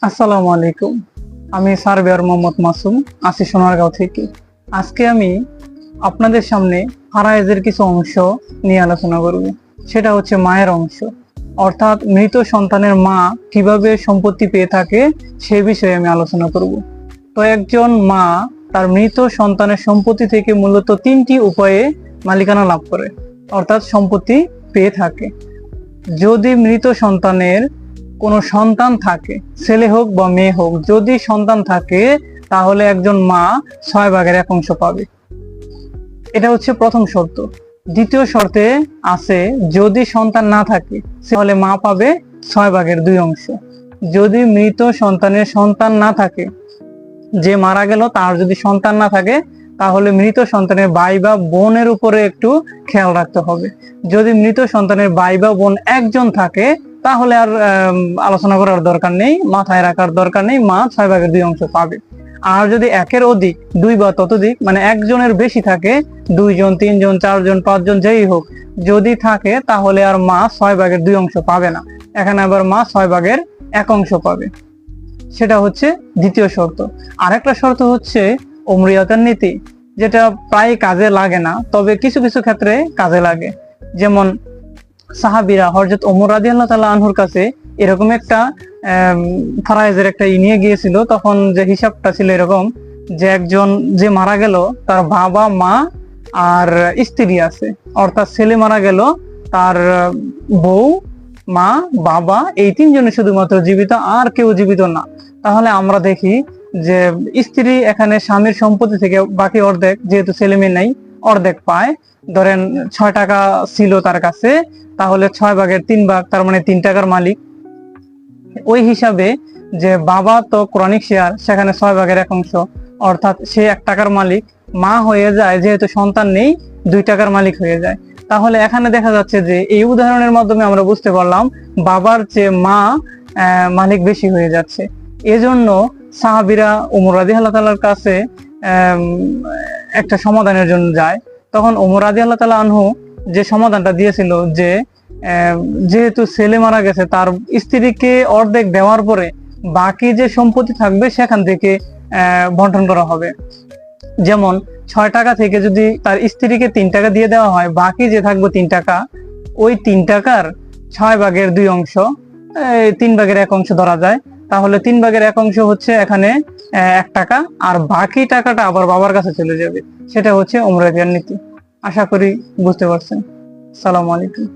আসসালামু আলাইকুম। আমি সার্ভেয়ার মোহাম্মদ মাসুম, আছি সোনারগাঁও থেকে। আজকে আমি আপনাদের সামনে ফারায়েজের কিছু অংশ নিয়ে আলোচনা করব। সেটা হচ্ছে মায়ের অংশ, অর্থাৎ মৃত সন্তানের মা কিভাবে সম্পত্তি পেয়ে থাকে সে বিষয়ে আমি আলোচনা করব। তো একজন মা তার মৃত সন্তানের সম্পত্তি থেকে মূলত তিনটি উপায়ে মালিকানা লাভ করে, অর্থাৎ সম্পত্তি পেয়ে থাকে। যদি মৃত সন্তানের কোনো সন্তান থাকে, ছেলে হোক বা মেয়ে হোক, যদি সন্তান থাকে তাহলে একজন মা 6/1 পাবে। এটা হচ্ছে প্রথম শর্ত। দ্বিতীয় শর্তে আছে, যদি সন্তান না থাকে তাহলে মা পাবে 6/2। যদি মৃত সন্তানের সন্তান না থাকে, যে মারা গেল তার যদি সন্তান না থাকে, তাহলে মৃত সন্তানের ভাই বা বোনের উপরে একটু খেয়াল রাখতে হবে। যদি মৃত সন্তানের ভাই বা বোন একজন থাকে তাহলে আর আলোচনা করার দরকার নেই, মাথায় রাখার দরকার নেই, মা 6/2 পাবে। আর যদি একের অধিক, 2 বা ততোধিক, মানে একজনের বেশি থাকে, 2 জন, 3 জন, 4 জন, 5 জন, যেই হোক, যদি থাকে তাহলে আর মা 6/2 পাবে না। এখানে আবার মা 6/1 পাবে। সেটা হচ্ছে দ্বিতীয় শর্ত। আরেকটা শর্ত হচ্ছে উমরিয়াতের নীতি, যেটা প্রায় কাজে লাগে না, তবে কিছু কিছু ক্ষেত্রে কাজে লাগে। যেমন সাহাবীরা হযরত ওমর রাদিয়াল্লাহু তাআলা আনহুর কাছে এরকম একটা ফারায়েজের একটা নিয়ে গিয়েছিল। তখন যে হিসাবটা ছিল এরকম, যে একজন যে মারা গেল তার বাবা, মা আর স্ত্রী আছে, অর্থাৎ ছেলে মারা গেল, তার বউ, মা, বাবা, এই তিনজনে শুধুমাত্র জীবিত, আর কেউ জীবিত না। তাহলে আমরা দেখি যে স্ত্রী এখানে স্বামীর সম্পত্তি থেকে বাকি অর্ধেক, যেহেতু ছেলে মেয়ে নাই, অর্ধেক পায়। ধরেন 6 টাকা ছিল তার কাছে, তাহলে 6/3, তার মানে 3 টাকার মালিক। ওই হিসাবে যে বাবা তো ক্রনিক শেয়ার, সেখানে 6/1, অর্থাৎ সে 1 টাকার মালিক। মা হয়ে যায়, যেহেতু সন্তান নেই, 2 টাকার মালিক হয়ে যায়। তাহলে এখানে দেখা যাচ্ছে যে এই উদাহরণের মাধ্যমে আমরা বুঝতে পারলাম বাবার চেয়ে মা মালিক বেশি হয়ে যাচ্ছে। এজন্য সাহাবীরা ওমর রাদিয়াল্লাহু তাআলার কাছে একটা সমাধানের জন্য যায়। তখন ওমর রাদিয়াল্লাহু তাআলা আনহু যে সমাধানটা দিয়েছিল, যে যেহেতু ছেলে মারা গেছে, তার স্ত্রীকে অর্ধেক দেওয়ার পরে বাকি যে সম্পত্তি থাকবে সেখান থেকে বন্টন করা হবে। যেমন 6 টাকা থেকে যদি তার স্ত্রীকে 3 টাকা দিয়ে দেওয়া হয়, বাকি যে থাকবে 3 টাকা, ওই 3 টাকার 6/2, 3/1 ধরা যায়। তাহলে 3/1 হচ্ছে এখানে 1 টাকা, আর বাকি টাকাটা আবার বাবার কাছে চলে যাবে। সেটা হচ্ছে উমরাতিয়ার নীতি। আশা করি বুঝতে পারছেন। আসসালামু আলাইকুম।